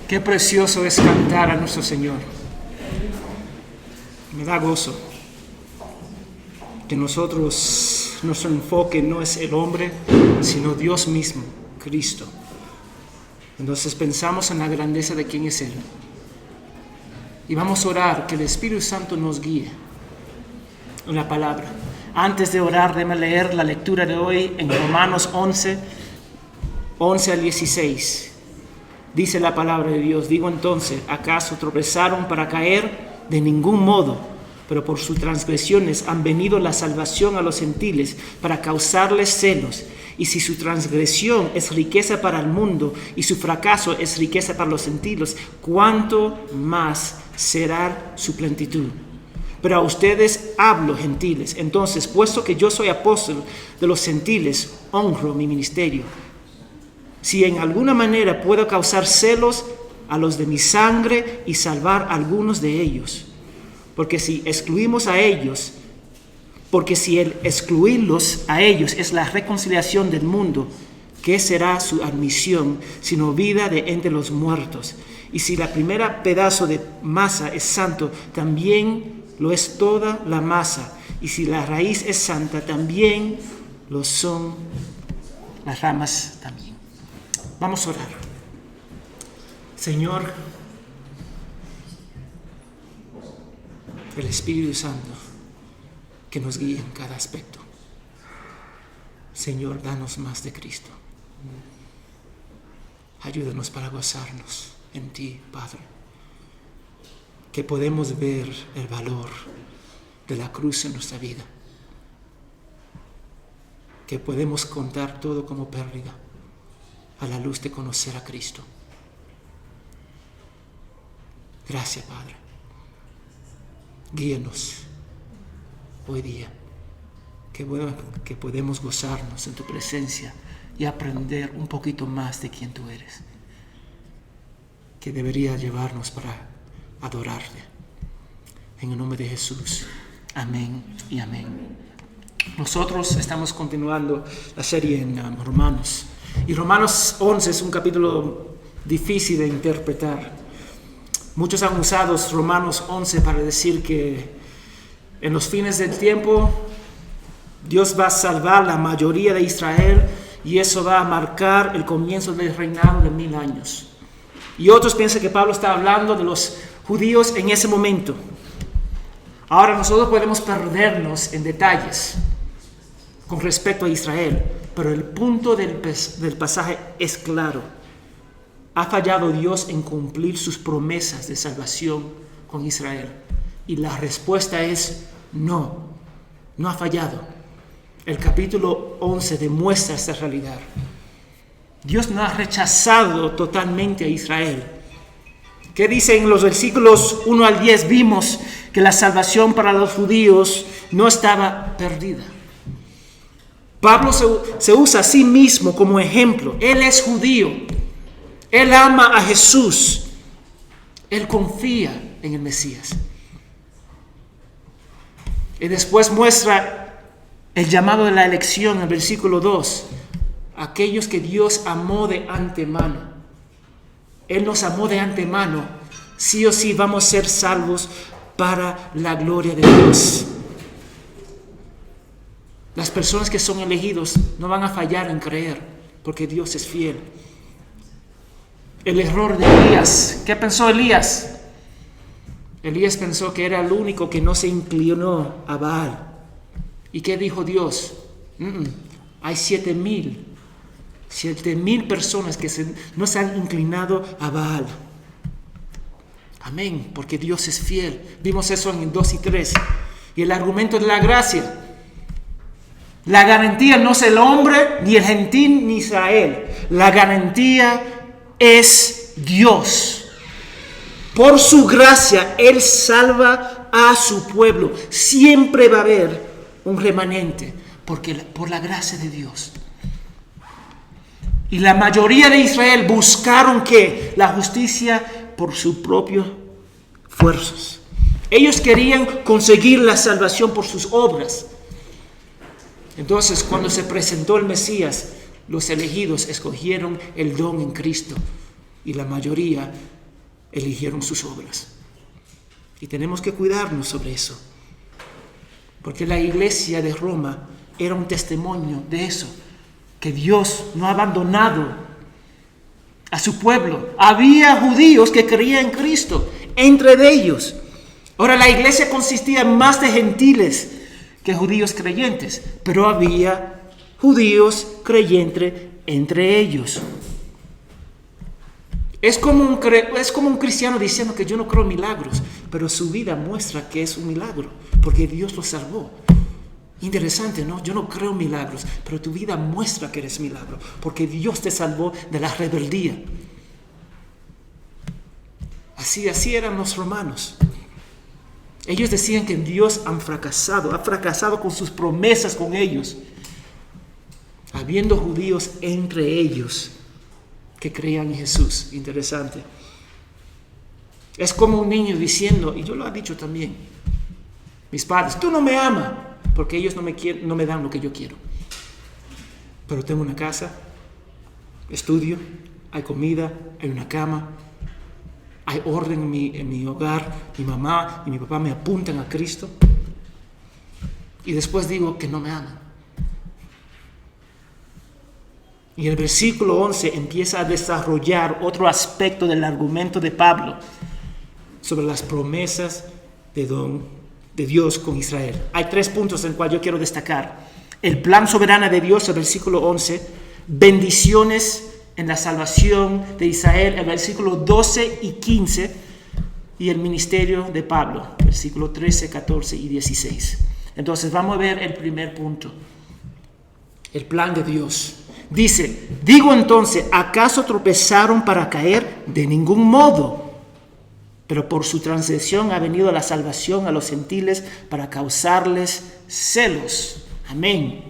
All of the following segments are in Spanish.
Qué precioso es cantar a nuestro Señor. Me da gozo que nuestro enfoque no es el hombre, sino Dios mismo, Cristo. Entonces pensamos en la grandeza de quién es Él. Y vamos a orar que el Espíritu Santo nos guíe en la palabra. Antes de orar, déjame leer la lectura de hoy en Romanos 11 al 16. Dice la palabra de Dios: digo entonces, ¿acaso tropezaron para caer? De ningún modo, pero por sus transgresiones han venido la salvación a los gentiles para causarles celos. Y si su transgresión es riqueza para el mundo y su fracaso es riqueza para los gentiles, ¿cuánto más será su plenitud? Pero a ustedes hablo, gentiles. Entonces, puesto que yo soy apóstol de los gentiles, honro mi ministerio. Si en alguna manera puedo causar celos a los de mi sangre y salvar a algunos de ellos. Porque si el excluirlos a ellos es la reconciliación del mundo, ¿qué será su admisión sino vida de entre los muertos? Y si la primera pedazo de masa es santo, también lo es toda la masa. Y si la raíz es santa, también lo son las ramas también. Vamos a orar. Señor, el Espíritu Santo que nos guíe en cada aspecto. Señor, danos más de Cristo. Ayúdanos para gozarnos en ti, Padre. Que podemos ver el valor de la cruz en nuestra vida. Que podemos contar todo como pérdida a la luz de conocer a Cristo. Gracias, Padre. Guíanos hoy día, que podemos gozarnos en tu presencia y aprender un poquito más de quién tú eres, que debería llevarnos para adorarte. En el nombre de Jesús, amén y amén. Nosotros estamos continuando la serie en Romanos, y Romanos 11 es un capítulo difícil de interpretar. Muchos han usado Romanos 11 para decir que en los fines del tiempo Dios va a salvar la mayoría de Israel y eso va a marcar el comienzo del reinado de 1000 años. Y otros piensan que Pablo está hablando de los judíos en ese momento. Ahora nosotros podemos perdernos en detalles con respecto a Israel, pero el punto del pasaje es claro. ¿Ha fallado Dios en cumplir sus promesas de salvación con Israel? Y la respuesta es no, no ha fallado. El capítulo 11 demuestra esta realidad. Dios no ha rechazado totalmente a Israel. ¿Qué dice en los versículos 1 al 10? Vimos que la salvación para los judíos no estaba perdida. Pablo se usa a sí mismo como ejemplo. Él es judío. Él ama a Jesús. Él confía en el Mesías. Y después muestra el llamado de la elección en el versículo 2. Aquellos que Dios amó de antemano. Él nos amó de antemano. Sí o sí vamos a ser salvos para la gloria de Dios. Las personas que son elegidos no van a fallar en creer, porque Dios es fiel. El error de Elías. ¿Qué pensó Elías? Elías pensó que era el único que no se inclinó a Baal. ¿Y qué dijo Dios? Hay 7,000 personas que no se han inclinado a Baal. Amén, porque Dios es fiel. Vimos eso en 2 y 3. Y el argumento de la gracia. La garantía no es el hombre, ni el gentil, ni Israel. La garantía es Dios. Por su gracia, Él salva a su pueblo. Siempre va a haber un remanente, por la gracia de Dios. Y la mayoría de Israel buscaron ¿qué? La justicia por sus propios esfuerzos. Ellos querían conseguir la salvación por sus obras. Entonces, cuando se presentó el Mesías, los elegidos escogieron el don en Cristo. Y la mayoría eligieron sus obras. Y tenemos que cuidarnos sobre eso. Porque la iglesia de Roma era un testimonio de eso, que Dios no ha abandonado a su pueblo. Había judíos que creían en Cristo, entre ellos. Ahora, la iglesia consistía más de gentiles que judíos creyentes, pero había judíos creyentes entre ellos. Es como un cristiano diciendo que yo no creo en milagros, pero su vida muestra que es un milagro, porque Dios lo salvó. Interesante, ¿no? Yo no creo en milagros, pero tu vida muestra que eres milagro, porque Dios te salvó de la rebeldía. Así eran los romanos. Ellos decían que Dios ha fracasado con sus promesas con ellos, habiendo judíos entre ellos que creían en Jesús. Interesante. Es como un niño diciendo, y yo lo he dicho también, mis padres, tú no me amas, porque ellos no me dan lo que yo quiero. Pero tengo una casa, estudio, hay comida, hay una cama, hay orden en mi hogar, mi mamá y mi papá me apuntan a Cristo. Y después digo que no me aman. Y el versículo 11 empieza a desarrollar otro aspecto del argumento de Pablo sobre las promesas de Dios con Israel. Hay 3 puntos en los cuales yo quiero destacar. El plan soberano de Dios, el versículo 11, bendiciones en la salvación de Israel, el versículo 12 y 15, y el ministerio de Pablo, versículo 13, 14 y 16. Entonces vamos a ver el primer punto, el plan de Dios. Dice, digo entonces, ¿acaso tropezaron para caer? De ningún modo. Pero por su transgresión ha venido la salvación a los gentiles para causarles celos. Amén.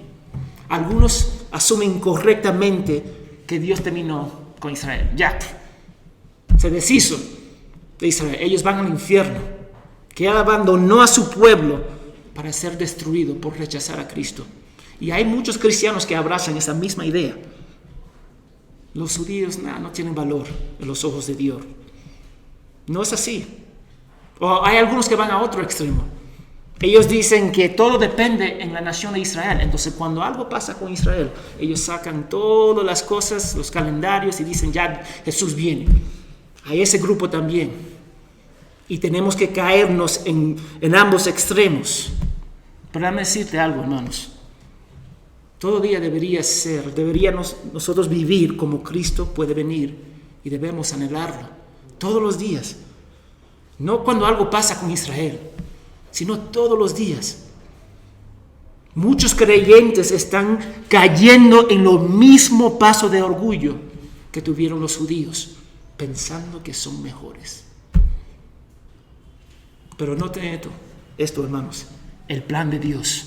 Algunos asumen correctamente que Dios terminó con Israel. Ya, se deshizo de Israel. Ellos van al infierno. Que Él abandonó a su pueblo para ser destruido por rechazar a Cristo. Y hay muchos cristianos que abrazan esa misma idea. Los judíos no tienen valor en los ojos de Dios. No es así. O hay algunos que van a otro extremo. Ellos dicen que todo depende en la nación de Israel. Entonces, cuando algo pasa con Israel, ellos sacan todas las cosas, los calendarios, y dicen, ya Jesús viene. Hay ese grupo también. Y tenemos que caernos en ambos extremos. Pero déjame decirte algo, hermanos. Todo día deberíamos nosotros vivir como Cristo puede venir, y debemos anhelarlo todos los días. No cuando algo pasa con Israel, sino todos los días. Muchos creyentes están cayendo en lo mismo paso de orgullo que tuvieron los judíos, pensando que son mejores. Pero noten esto, hermanos, el plan de Dios.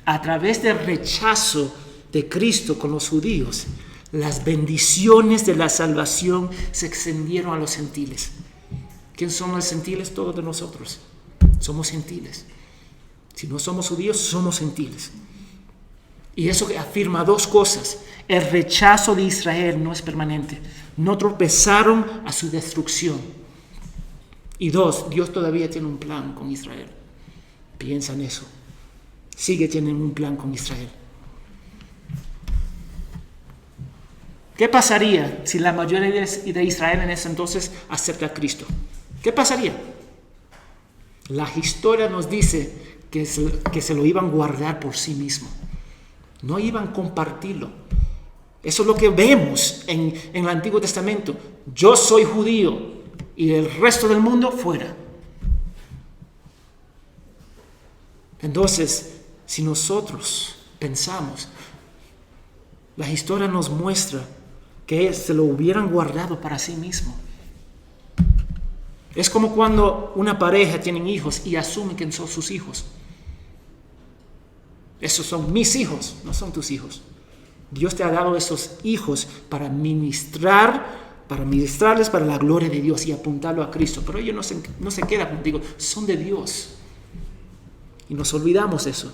A través del rechazo de Cristo con los judíos, las bendiciones de la salvación se extendieron a los gentiles. ¿Quién son los gentiles? Todos de nosotros. Somos gentiles. Si no somos judíos, somos gentiles. Y eso afirma 2 cosas. El rechazo de Israel no es permanente. No tropezaron a su destrucción. Y 2, Dios todavía tiene un plan con Israel. Piensa en eso. Sigue teniendo un plan con Israel. ¿Qué pasaría si la mayoría de Israel en ese entonces acepta a Cristo? ¿Qué pasaría? La historia nos dice que se lo iban a guardar por sí mismo. No iban a compartirlo. Eso es lo que vemos en el Antiguo Testamento. Yo soy judío y el resto del mundo fuera. Entonces, si nosotros pensamos, la historia nos muestra que se lo hubieran guardado para sí mismo. Es como cuando una pareja tiene hijos y asume que son sus hijos. Esos son mis hijos, no son tus hijos. Dios te ha dado esos hijos para ministrarles para la gloria de Dios y apuntarlo a Cristo. Pero ellos no se quedan contigo, son de Dios. Y nos olvidamos eso.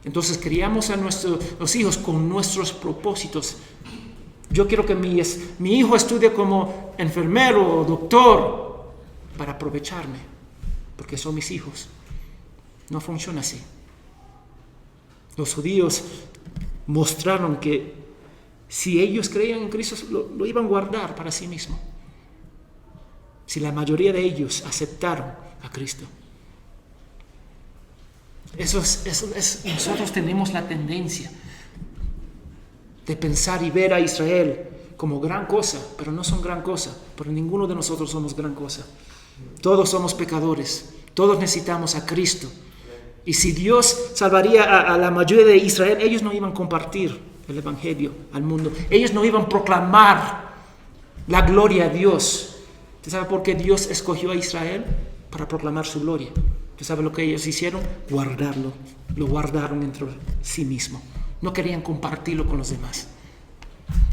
Entonces criamos a los hijos con nuestros propósitos. Yo quiero que mi hijo estudie como enfermero o doctor. para aprovecharme, porque son mis hijos. No funciona así. Los judíos mostraron que si ellos creían en Cristo, lo iban a guardar para sí mismos. Si la mayoría de ellos aceptaron a Cristo. Nosotros tenemos la tendencia de pensar y ver a Israel como gran cosa, pero no son gran cosa, pero ninguno de nosotros somos gran cosa. Todos somos pecadores, todos necesitamos a Cristo. Y si Dios salvaría a la mayoría de Israel, ellos no iban a compartir el Evangelio al mundo. Ellos no iban a proclamar la gloria a Dios. ¿Usted sabe por qué Dios escogió a Israel? Para proclamar su gloria. ¿Usted sabe lo que ellos hicieron? Guardarlo. Lo guardaron entre sí mismos. No querían compartirlo con los demás.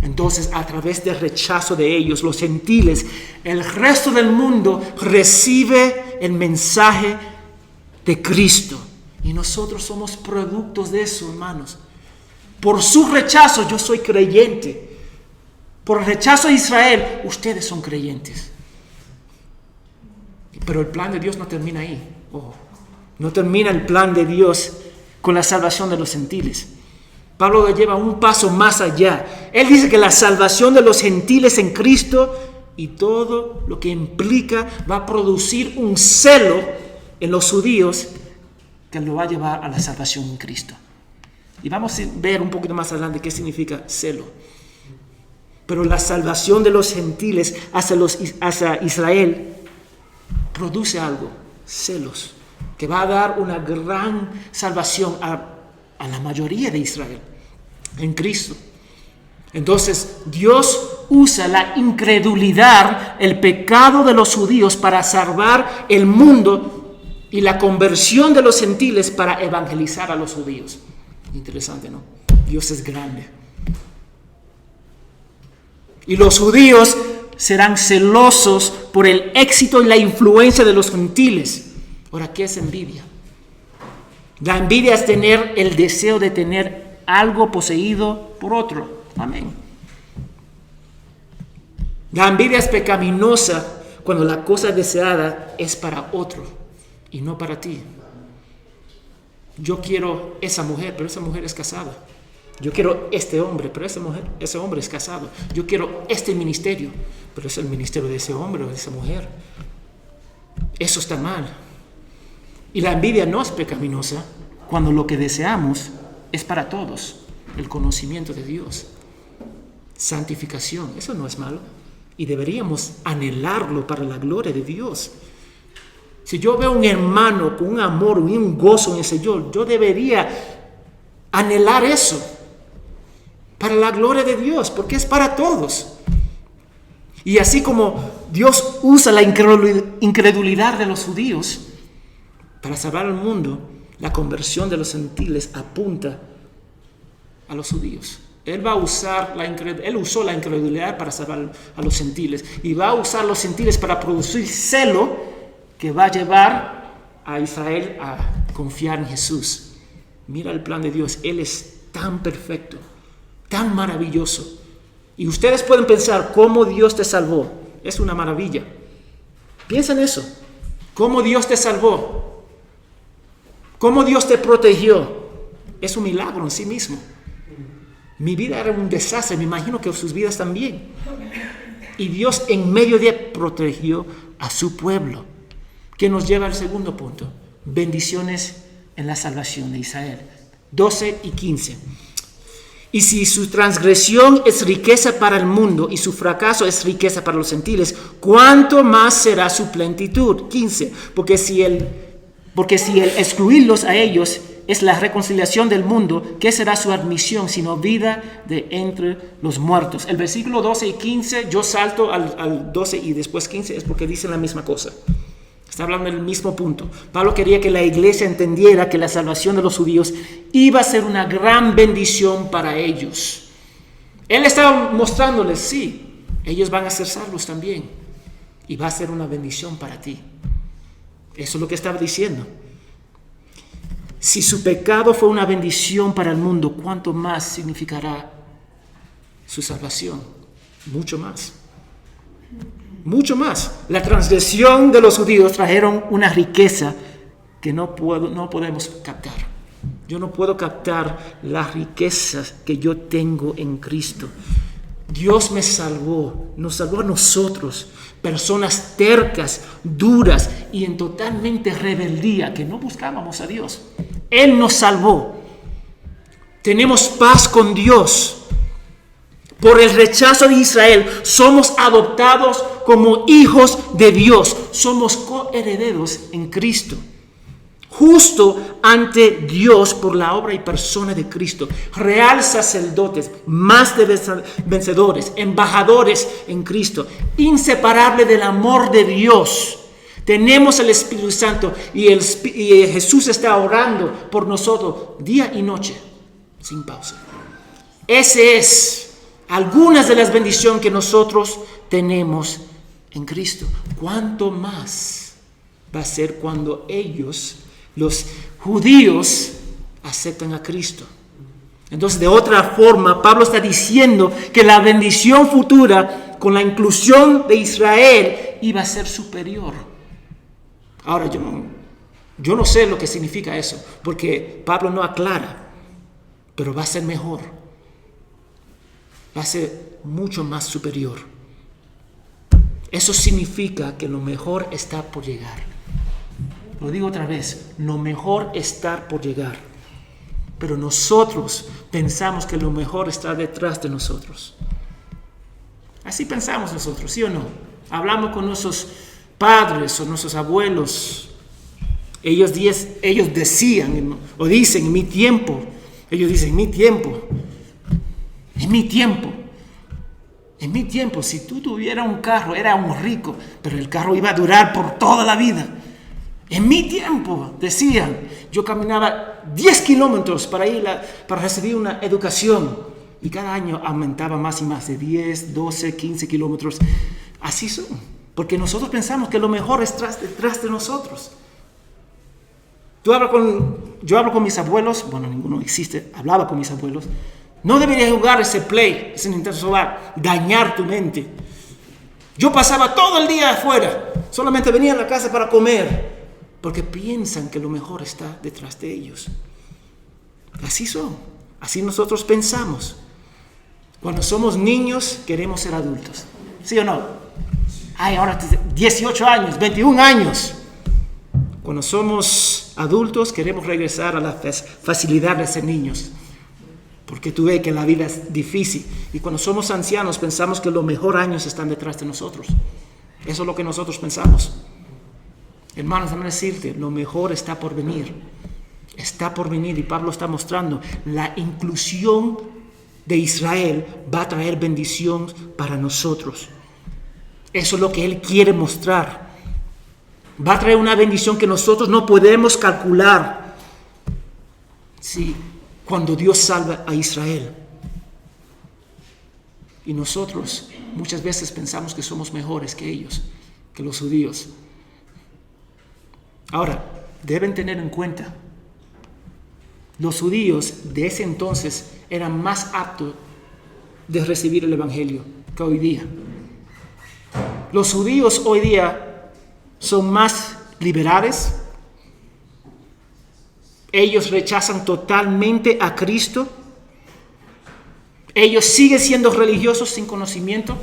Entonces, a través del rechazo de ellos, los gentiles, el resto del mundo recibe el mensaje de Cristo. Y nosotros somos productos de eso, hermanos. Por su rechazo, yo soy creyente. Por el rechazo de Israel, ustedes son creyentes. Pero el plan de Dios no termina ahí. No termina el plan de Dios con la salvación de los gentiles. Pablo lo lleva un paso más allá. Él dice que la salvación de los gentiles en Cristo y todo lo que implica va a producir un celo en los judíos que lo va a llevar a la salvación en Cristo. Y vamos a ver un poquito más adelante qué significa celo. Pero la salvación de los gentiles hacia Israel produce algo, celos, que va a dar una gran salvación a la mayoría de Israel en Cristo. Entonces Dios usa la incredulidad, el pecado de los judíos para salvar el mundo y la conversión de los gentiles para evangelizar a los judíos. Interesante, ¿no? Dios es grande. Y los judíos serán celosos por el éxito y la influencia de los gentiles. Ahora, ¿qué es envidia? La envidia es tener el deseo de tener algo poseído por otro. Amén. La envidia es pecaminosa cuando la cosa deseada es para otro y no para ti. Yo quiero esa mujer, pero esa mujer es casada. Yo quiero este hombre, pero ese hombre es casado. Yo quiero este ministerio, pero es el ministerio de ese hombre o de esa mujer. Eso está mal. Y la envidia no es pecaminosa cuando lo que deseamos es para todos. El conocimiento de Dios, santificación, eso no es malo. Y deberíamos anhelarlo para la gloria de Dios. Si yo veo un hermano con un amor y un gozo en el Señor, yo debería anhelar eso para la gloria de Dios, porque es para todos. Y así como Dios usa la incredulidad de los judíos para salvar al mundo, la conversión de los gentiles apunta a los judíos. Él usó la incredulidad para salvar a los gentiles y va a usar los gentiles para producir celo que va a llevar a Israel a confiar en Jesús. Mira el plan de Dios. Él es tan perfecto, tan maravilloso. Y ustedes pueden pensar cómo Dios te salvó. Es una maravilla. Piensa en eso. Cómo Dios te salvó. Cómo Dios te protegió. Es un milagro en sí mismo. Mi vida era un desastre. Me imagino que sus vidas también. Y Dios en medio de protegió a su pueblo. Que nos lleva al segundo punto. Bendiciones en la salvación de Israel. 12 y 15. Y si su transgresión es riqueza para el mundo y su fracaso es riqueza para los gentiles, ¿cuánto más será su plenitud? 15. Porque si el excluirlos a ellos es la reconciliación del mundo, ¿qué será su admisión sino vida de entre los muertos? El versículo 12 y 15, yo salto al 12 y después 15, es porque dicen la misma cosa. Está hablando del mismo punto. Pablo quería que la iglesia entendiera que la salvación de los judíos iba a ser una gran bendición para ellos. Él estaba mostrándoles, sí, ellos van a ser salvos también. Y va a ser una bendición para ti. Eso es lo que estaba diciendo. Si su pecado fue una bendición para el mundo, ¿cuánto más significará su salvación? Mucho más. mucho más. La transgresión de los judíos trajeron una riqueza que no podemos captar. Yo no puedo captar las riquezas que yo tengo en Cristo. Dios me salvó, nos salvó a nosotros, personas tercas, duras y en totalmente rebeldía, que no buscábamos a Dios. Él nos salvó. Tenemos paz con Dios. Por el rechazo de Israel, somos adoptados como hijos de Dios. Somos coherederos en Cristo. Justo ante Dios por la obra y persona de Cristo. Real sacerdotes, más de vencedores, embajadores en Cristo. Inseparable del amor de Dios. Tenemos el Espíritu Santo y Jesús está orando por nosotros día y noche, sin pausa. Ese es algunas de las bendiciones que nosotros tenemos en Cristo. ¿Cuánto más va a ser cuando ellos, los judíos, aceptan a Cristo? Entonces, de otra forma, Pablo está diciendo que la bendición futura con la inclusión de Israel iba a ser superior. Ahora, yo no sé lo que significa eso, porque Pablo no aclara, pero va a ser mejor. Va a ser mucho más superior. Eso significa que lo mejor está por llegar. Lo digo otra vez, lo mejor está por llegar. Pero nosotros pensamos que lo mejor está detrás de nosotros. Así pensamos nosotros, ¿sí o no? Hablamos con nuestros padres o nuestros abuelos. Ellos decían o dicen, en mi tiempo. Ellos dicen, en mi tiempo. En mi tiempo, si tú tuvieras un carro, era un rico, pero el carro iba a durar por toda la vida. En mi tiempo, decían, yo caminaba 10 kilómetros para recibir una educación y cada año aumentaba más y más, de 10, 12, 15 kilómetros. Así son, porque nosotros pensamos que lo mejor está detrás de nosotros. Yo hablo con mis abuelos, bueno, ninguno existe, hablaba con mis abuelos. No deberías jugar ese Nintendo Solar, dañar tu mente. Yo pasaba todo el día afuera, solamente venía a la casa para comer, porque piensan que lo mejor está detrás de ellos. Así son, así nosotros pensamos. Cuando somos niños, queremos ser adultos. ¿Sí o no? Ay, ahora 18 años, 21 años. Cuando somos adultos, queremos regresar a la facilidad de ser niños. Porque tú ves que la vida es difícil. Y cuando somos ancianos pensamos que los mejores años están detrás de nosotros. Eso es lo que nosotros pensamos. Hermanos, déjame decirte, lo mejor está por venir. Está por venir y Pablo está mostrando la inclusión de Israel va a traer bendición para nosotros. Eso es lo que él quiere mostrar. Va a traer una bendición que nosotros no podemos calcular. Sí. Cuando Dios salva a Israel. Y nosotros muchas veces pensamos que somos mejores que ellos, que los judíos. Ahora, deben tener en cuenta, los judíos de ese entonces eran más aptos de recibir el evangelio que hoy día. Los judíos hoy día son más liberales. Ellos rechazan totalmente a Cristo. Ellos siguen siendo religiosos sin conocimiento.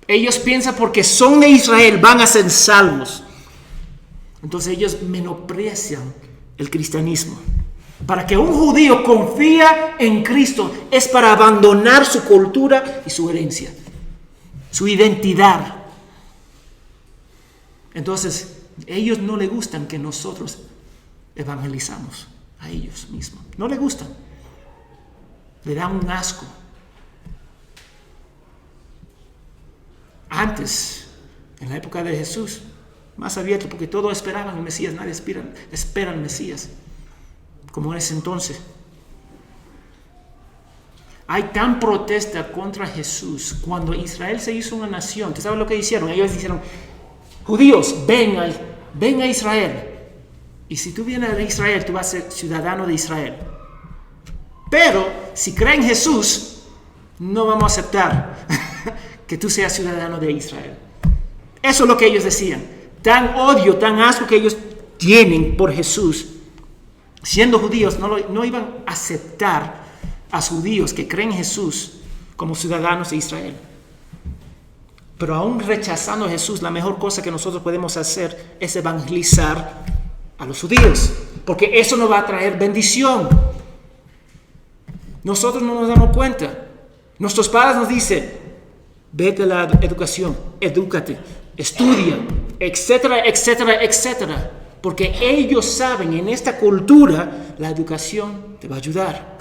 Ellos piensan porque son de Israel van a ser salvos. Entonces ellos menosprecian el cristianismo. Para que un judío confía en Cristo es para abandonar su cultura y su herencia, su identidad. Entonces ellos no les gustan que nosotros evangelizamos a ellos mismos. No les gustan. Le dan un asco. Antes, en la época de Jesús, más abierto, porque todos esperaban el Mesías, nadie espera el Mesías, como en ese entonces. Hay tan protesta contra Jesús. Cuando Israel se hizo una nación, ¿tú sabes lo que hicieron? Ellos dijeron, judíos, ven a Israel. Y si tú vienes de Israel, tú vas a ser ciudadano de Israel. Pero si creen en Jesús, no vamos a aceptar que tú seas ciudadano de Israel. Eso es lo que ellos decían. Tan odio, tan asco que ellos tienen por Jesús. Siendo judíos, no iban a aceptar a los judíos que creen en Jesús como ciudadanos de Israel. Pero aún rechazando a Jesús, la mejor cosa que nosotros podemos hacer es evangelizar a los judíos, porque eso nos va a traer bendición. Nosotros no nos damos cuenta. Nuestros padres nos dicen, vete a la educación, edúcate, estudia, etcétera, etcétera, etcétera. Porque ellos saben, en esta cultura, la educación te va a ayudar.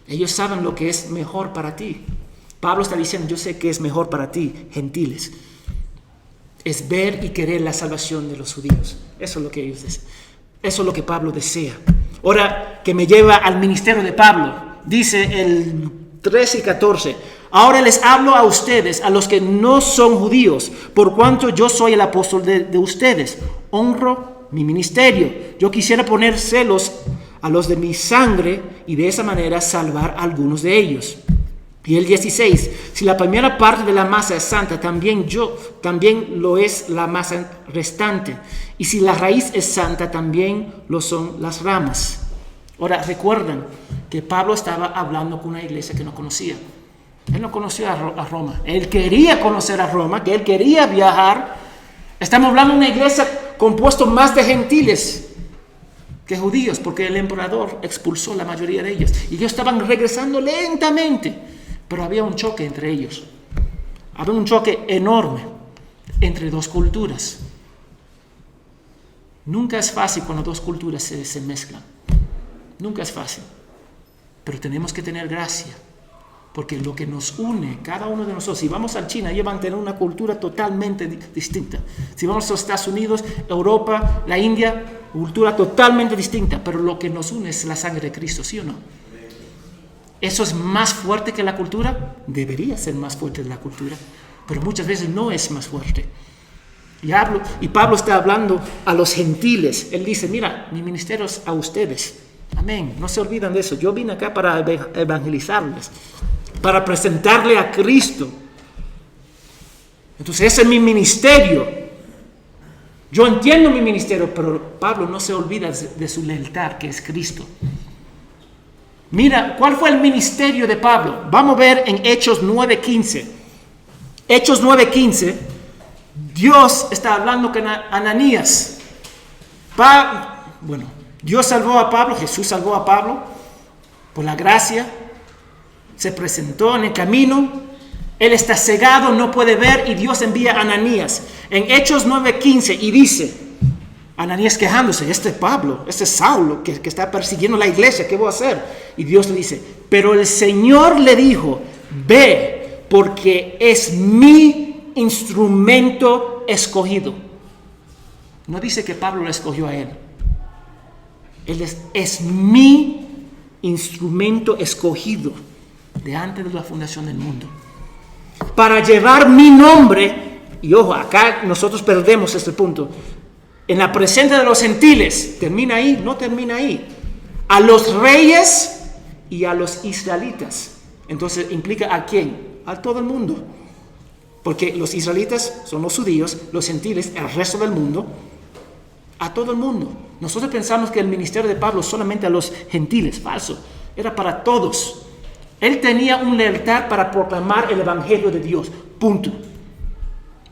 Ellos saben lo que es mejor para ti. Pablo está diciendo, yo sé que es mejor para ti, gentiles. Es ver y querer la salvación de los judíos. Eso es lo que ellos desean. Eso es lo que Pablo desea. Ahora que me lleva al ministerio de Pablo, dice el 13 y 14. Ahora les hablo a ustedes, a los que no son judíos, por cuanto yo soy el apóstol de ustedes. Honro mi ministerio. Yo quisiera poner celos a los de mi sangre y de esa manera salvar a algunos de ellos. Y el 16, si la primera parte de la masa es santa, también lo es la masa restante. Y si la raíz es santa, también lo son las ramas. Ahora, recuerden que Pablo estaba hablando con una iglesia que no conocía. Él no conocía a Roma. Él quería conocer a Roma, que él quería viajar. Estamos hablando de una iglesia compuesta más de gentiles que judíos, porque el emperador expulsó la mayoría de ellos. Y ellos estaban regresando lentamente. Pero había un choque entre ellos. Había un choque enorme entre dos culturas. Nunca es fácil cuando dos culturas se mezclan. Nunca es fácil. Pero tenemos que tener gracia. Porque lo que nos une, cada uno de nosotros, si vamos a China, ellos van a tener una cultura totalmente distinta. Si vamos a los Estados Unidos, Europa, la India, cultura totalmente distinta. Pero lo que nos une es la sangre de Cristo, ¿sí o no? ¿Eso es más fuerte que la cultura? Debería ser más fuerte que la cultura, pero muchas veces no es más fuerte. Y Pablo está hablando a los gentiles. Él dice, mira, mi ministerio es a ustedes. Amén. No se olviden de eso. Yo vine acá para evangelizarles, para presentarle a Cristo. Entonces ese es mi ministerio. Yo entiendo mi ministerio, pero Pablo no se olvida de su lealtad, que es Cristo. Mira, ¿cuál fue el ministerio de Pablo? Vamos a ver en Hechos 9:15. Hechos 9:15, Dios está hablando con Ananías. Dios salvó a Pablo, Jesús salvó a Pablo por la gracia. Se presentó en el camino. Él está cegado, no puede ver, y Dios envía a Ananías. En Hechos 9:15, y dice, Ananías quejándose, Pablo, Saulo que está persiguiendo la iglesia, ¿qué voy a hacer? Y Dios le dice, pero el Señor le dijo, ve, porque es mi instrumento escogido. No dice que Pablo lo escogió a él. Él es mi instrumento escogido de antes de la fundación del mundo. Para llevar mi nombre, y ojo, acá nosotros perdemos este punto, en la presencia de los gentiles, termina ahí, no termina ahí, a los reyes y a los israelitas. Entonces implica a quién, a todo el mundo, porque los israelitas son los judíos, los gentiles, el resto del mundo, a todo el mundo. Nosotros pensamos que el ministerio de Pablo solamente a los gentiles, falso, era para todos. Él tenía una lealtad para proclamar el evangelio de Dios, punto.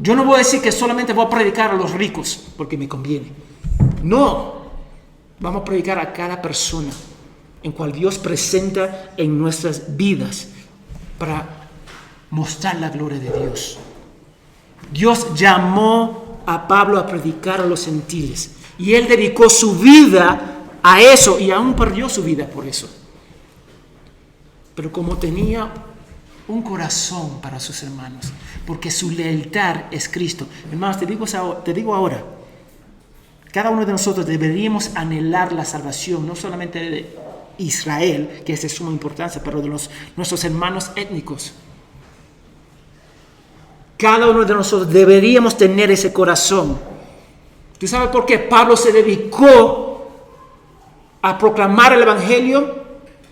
Yo no voy a decir que solamente voy a predicar a los ricos porque me conviene. No, vamos a predicar a cada persona en cual Dios presenta en nuestras vidas para mostrar la gloria de Dios. Dios llamó a Pablo a predicar a los gentiles y él dedicó su vida a eso y aún perdió su vida por eso. Pero como tenía un corazón para sus hermanos, porque su lealtad es Cristo. Hermanos, te digo ahora, cada uno de nosotros deberíamos anhelar la salvación, no solamente de Israel, que es de suma importancia, pero de nuestros hermanos étnicos. Cada uno de nosotros deberíamos tener ese corazón. ¿Tú sabes por qué Pablo se dedicó a proclamar el evangelio?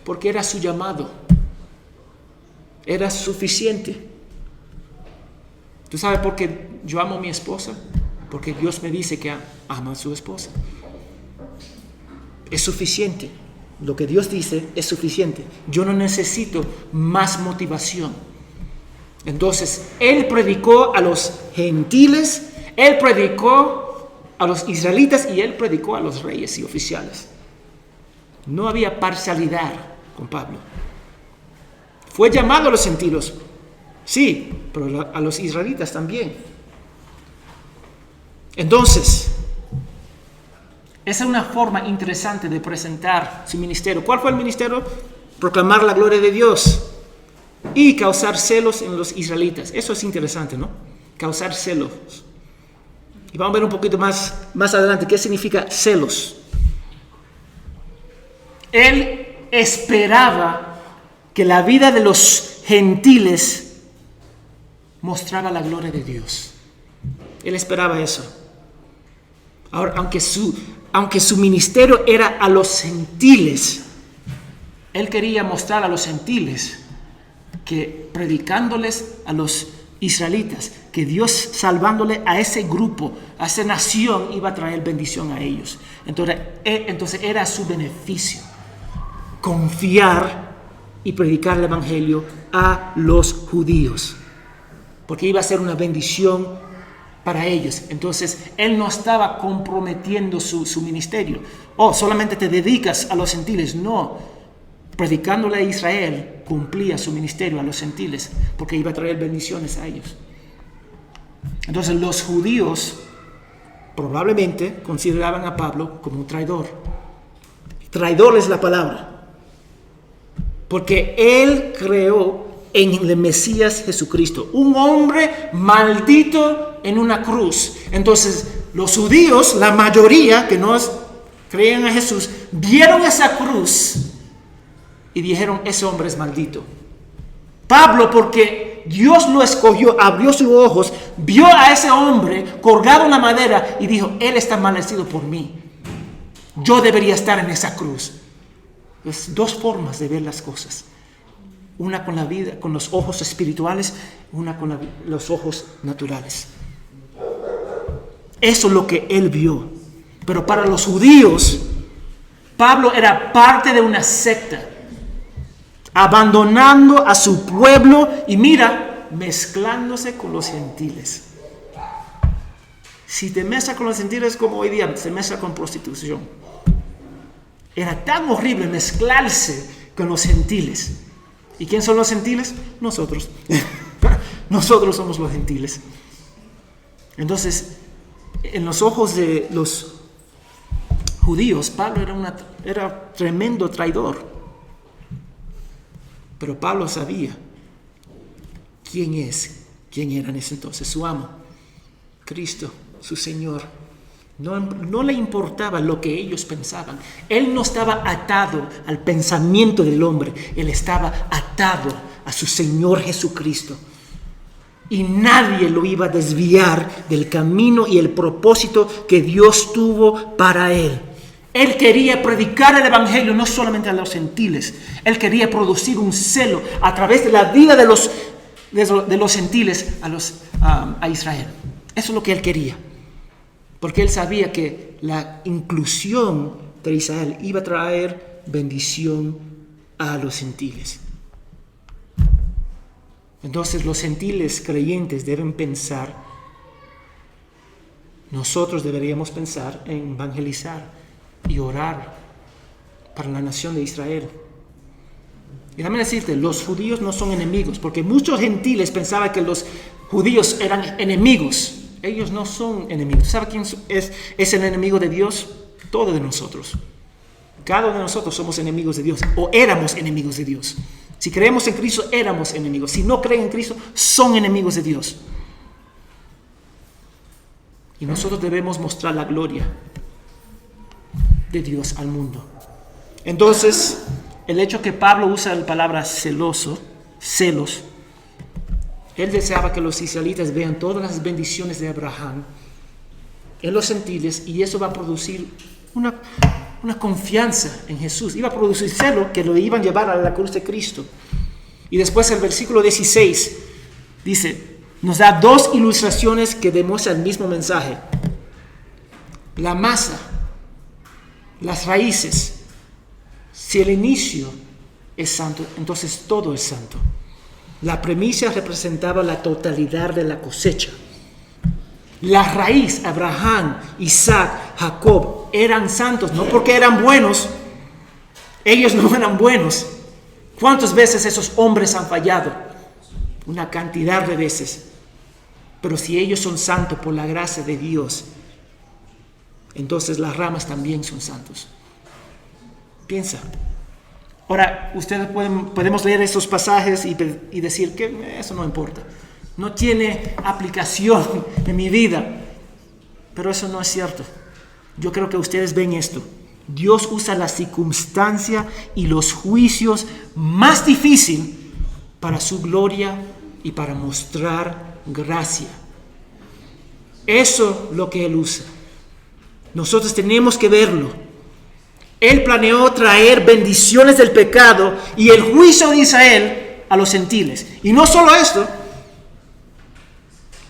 Porque era su llamado. Era suficiente. ¿Tú sabes por qué yo amo a mi esposa? Porque Dios me dice que ama a su esposa. Es suficiente. Lo que Dios dice es suficiente. Yo no necesito más motivación. Entonces, Él predicó a los gentiles, Él predicó a los israelitas y Él predicó a los reyes y oficiales. No había parcialidad con Pablo. Fue llamado a los gentiles, sí, pero a los israelitas también. Entonces, esa es una forma interesante de presentar su ministerio. ¿Cuál fue el ministerio? Proclamar la gloria de Dios y causar celos en los israelitas. Eso es interesante, ¿no? Causar celos. Y vamos a ver un poquito más adelante qué significa celos. Él esperaba que la vida de los gentiles mostraba la gloria de Dios. Él esperaba eso. Ahora, aunque su ministerio era a los gentiles, Él quería mostrar a los gentiles que predicándoles a los israelitas, que Dios salvándole a ese grupo, a esa nación, iba a traer bendición a ellos. Entonces era su beneficio confiar y predicar el evangelio a los judíos, porque iba a ser una bendición para ellos. Entonces Él no estaba comprometiendo su ministerio. Solamente te dedicas a los gentiles. No. Predicándole a Israel, cumplía su ministerio a los gentiles, porque iba a traer bendiciones a ellos. Entonces los judíos probablemente consideraban a Pablo como un traidor. Traidor es la palabra, porque él creó en el Mesías Jesucristo, un hombre maldito en una cruz. Entonces los judíos, la mayoría que no creían a Jesús, vieron esa cruz y dijeron, ese hombre es maldito. Pablo, porque Dios lo escogió, abrió sus ojos, vio a ese hombre colgado en la madera y dijo, él está maldecido por mí. Yo debería estar en esa cruz. Es dos formas de ver las cosas. Una con la vida, con los ojos espirituales, una con los ojos naturales. Eso es lo que él vio. Pero para los judíos, Pablo era parte de una secta, abandonando a su pueblo y mezclándose con los gentiles. Si te mezclas con los gentiles como hoy día se mezcla con prostitución. Era tan horrible mezclarse con los gentiles. ¿Y quién son los gentiles? Nosotros. Nosotros somos los gentiles. Entonces, en los ojos de los judíos, Pablo era tremendo traidor. Pero Pablo sabía quién era en ese entonces, su amo, Cristo, su Señor. No le importaba lo que ellos pensaban. Él no estaba atado al pensamiento del hombre. Él estaba atado a su Señor Jesucristo. Y nadie lo iba a desviar del camino y el propósito que Dios tuvo para él. Él quería predicar el evangelio no solamente a los gentiles. Él quería producir un celo a través de la vida de los gentiles a Israel. Eso es lo que él quería. Porque él sabía que la inclusión de Israel iba a traer bendición a los gentiles. Entonces los gentiles creyentes deben pensar, nosotros deberíamos pensar en evangelizar y orar para la nación de Israel. Y déjame decirte, los judíos no son enemigos, porque muchos gentiles pensaban que los judíos eran enemigos. Ellos no son enemigos. ¿Sabe quién es el enemigo de Dios? Todos de nosotros. Cada uno de nosotros somos enemigos de Dios, o éramos enemigos de Dios. Si creemos en Cristo, éramos enemigos. Si no creen en Cristo, son enemigos de Dios. Y nosotros debemos mostrar la gloria de Dios al mundo. Entonces, el hecho que Pablo usa la palabra celos, él deseaba que los israelitas vean todas las bendiciones de Abraham en los gentiles, y eso va a producir una confianza en Jesús. Iba a producir celo que lo iban a llevar a la cruz de Cristo. Y después el versículo 16 dice, nos da dos ilustraciones que demuestran el mismo mensaje. La masa, las raíces. Si el inicio es santo, entonces todo es santo. La premisa representaba la totalidad de la cosecha. La raíz, Abraham, Isaac, Jacob, eran santos, no porque eran buenos. Ellos no eran buenos. ¿Cuántas veces esos hombres han fallado? Una cantidad de veces. Pero si ellos son santos por la gracia de Dios, entonces las ramas también son santos. Piensa. Ahora, ustedes podemos leer esos pasajes y decir que eso no importa. No tiene aplicación en mi vida. Pero eso no es cierto. Yo creo que ustedes ven esto. Dios usa la circunstancia y los juicios más difíciles para su gloria y para mostrar gracia. Eso es lo que Él usa. Nosotros tenemos que verlo. Él planeó traer bendiciones del pecado y el juicio de Israel a los gentiles. Y no solo esto,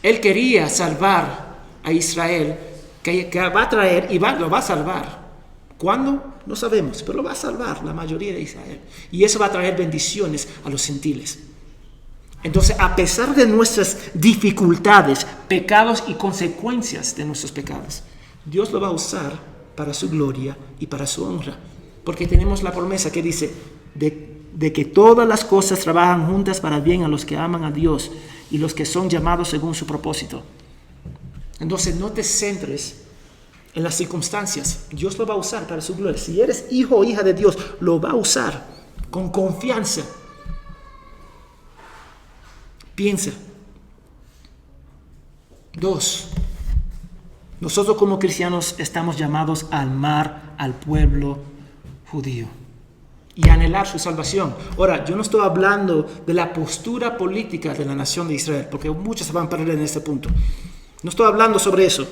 Él quería salvar a Israel, que va a traer y lo va a salvar. ¿Cuándo? No sabemos, pero lo va a salvar la mayoría de Israel. Y eso va a traer bendiciones a los gentiles. Entonces, a pesar de nuestras dificultades, pecados y consecuencias de nuestros pecados, Dios lo va a usar para su gloria y para su honra. Porque tenemos la promesa que dice de que todas las cosas trabajan juntas para bien a los que aman a Dios y los que son llamados según su propósito. Entonces, no te centres en las circunstancias. Dios lo va a usar para su gloria. Si eres hijo o hija de Dios, lo va a usar con confianza. Piensa. 2. Nosotros como cristianos estamos llamados a amar al pueblo judío y anhelar su salvación. Ahora, yo no estoy hablando de la postura política de la nación de Israel, porque muchos se van a perder en este punto. No estoy hablando sobre eso.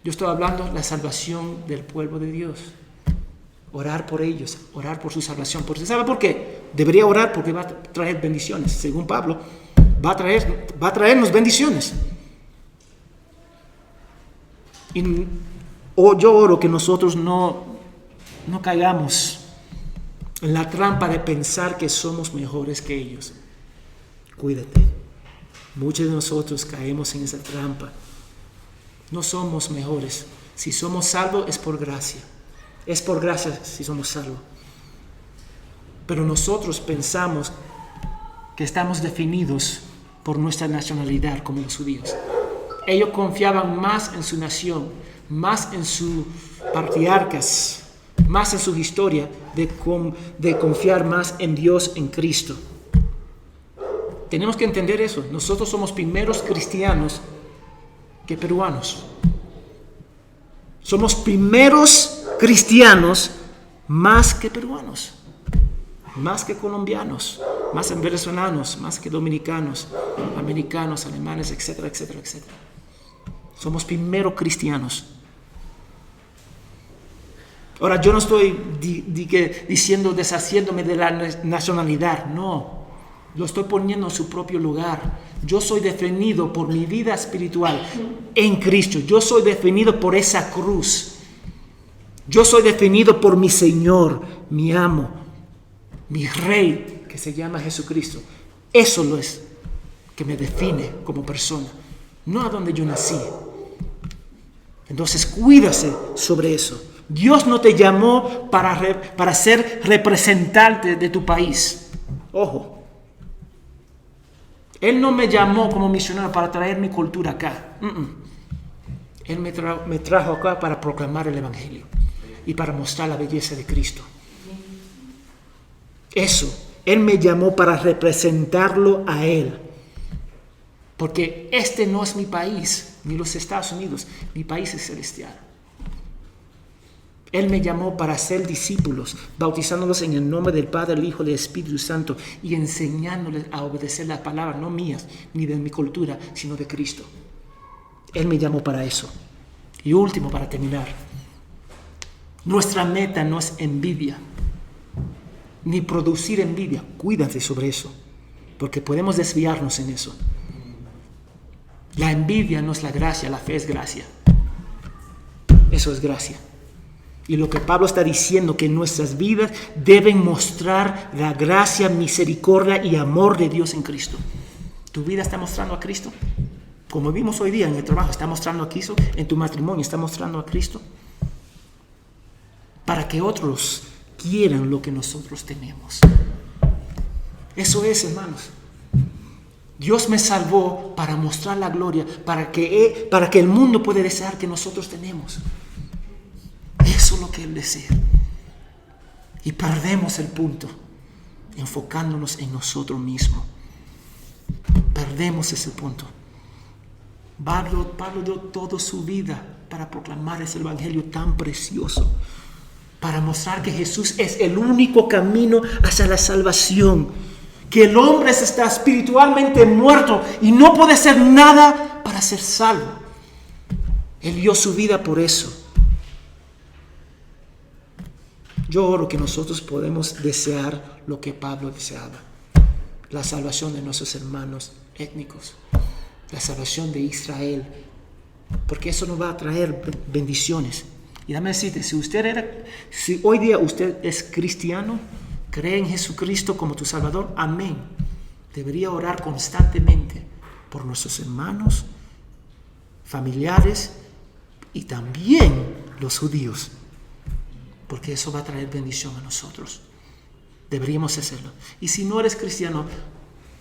Yo estoy hablando de la salvación del pueblo de Dios. Orar por ellos, orar por su salvación. Porque ¿sabe por qué? Debería orar porque va a traer bendiciones. Según Pablo, va a traernos bendiciones. Y yo oro que nosotros no caigamos en la trampa de pensar que somos mejores que ellos. Cuídate. Muchos de nosotros caemos en esa trampa. No somos mejores. Si somos salvos es por gracia. Es por gracia si somos salvos. Pero nosotros pensamos que estamos definidos por nuestra nacionalidad como los judíos. Ellos confiaban más en su nación, más en sus patriarcas, más en su historia, de confiar más en Dios, en Cristo. Tenemos que entender eso. Nosotros somos primeros cristianos que peruanos. Somos primeros cristianos más que peruanos, más que colombianos, más que venezolanos, más que dominicanos, americanos, alemanes, etcétera, etcétera, etcétera. Somos primeros cristianos. Ahora, yo no estoy diciendo deshaciéndome de la nacionalidad, no. Lo estoy poniendo en su propio lugar. Yo soy definido por mi vida espiritual en Cristo. Yo soy definido por esa cruz. Yo soy definido por mi Señor, mi amo, mi Rey, que se llama Jesucristo. Eso lo es que me define como persona, no a donde yo nací. Entonces, cuídase sobre eso. Dios no te llamó para ser representante de tu país. Ojo. Él no me llamó como misionero para traer mi cultura acá. Él me trajo acá para proclamar el Evangelio y para mostrar la belleza de Cristo. Eso, Él me llamó para representarlo a Él. Porque este no es mi país, ni los Estados Unidos. Mi país es celestial. Él me llamó para ser discípulos, bautizándolos en el nombre del Padre, del Hijo y del Espíritu Santo y enseñándoles a obedecer las palabras, no mías, ni de mi cultura, sino de Cristo. Él me llamó para eso. Y último, para terminar, nuestra meta no es envidia, ni producir envidia. Cuídate sobre eso, porque podemos desviarnos en eso. La envidia no es la gracia, la fe es gracia. Eso es gracia. Y lo que Pablo está diciendo, que nuestras vidas deben mostrar la gracia, misericordia y amor de Dios en Cristo. ¿Tu vida está mostrando a Cristo? Como vimos hoy día en el trabajo, ¿está mostrando a Cristo? ¿En tu matrimonio está mostrando a Cristo? Para que otros quieran lo que nosotros tenemos. Eso es, hermanos. Dios me salvó para mostrar la gloria, para que el mundo pueda desear que nosotros tenemos. Eso es lo que Él desea. Y perdemos el punto, enfocándonos en nosotros mismos. Perdemos ese punto. Pablo dio toda su vida para proclamar ese evangelio tan precioso, para mostrar que Jesús es el único camino hacia la salvación, que el hombre está espiritualmente muerto y no puede hacer nada para ser salvo. Él dio su vida por eso. Yo oro que nosotros podemos desear lo que Pablo deseaba: la salvación de nuestros hermanos étnicos, la salvación de Israel, porque eso nos va a traer bendiciones. Y dame decirte, si hoy día usted es cristiano, cree en Jesucristo como tu Salvador, amén. Debería orar constantemente por nuestros hermanos, familiares y también los judíos, porque eso va a traer bendición a nosotros. Deberíamos hacerlo. Y si no eres cristiano,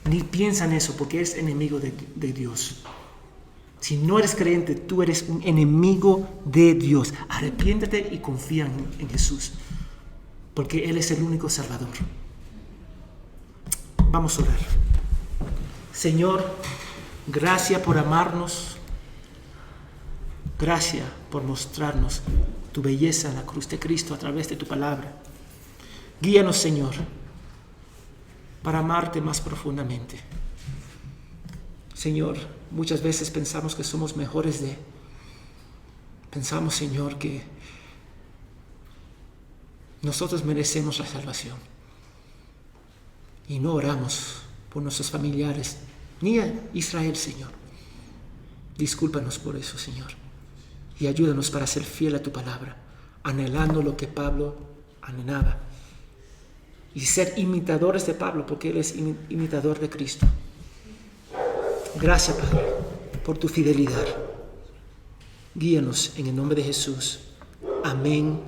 ni piensa en eso, porque eres enemigo de Dios. Si no eres creyente, tú eres un enemigo de Dios. Arrepiéntete y confía en Jesús, porque Él es el único Salvador. Vamos a orar. Señor, gracias por amarnos. Gracias por mostrarnos tu belleza en la cruz de Cristo a través de tu palabra. Guíanos, Señor, para amarte más profundamente. Señor, muchas veces pensamos que somos mejores Pensamos, Señor, que nosotros merecemos la salvación. Y no oramos por nuestros familiares, ni a Israel, Señor. Discúlpanos por eso, Señor. Y ayúdanos para ser fiel a tu palabra, anhelando lo que Pablo anhelaba. Y ser imitadores de Pablo, porque él es imitador de Cristo. Gracias, Padre, por tu fidelidad. Guíanos en el nombre de Jesús. Amén.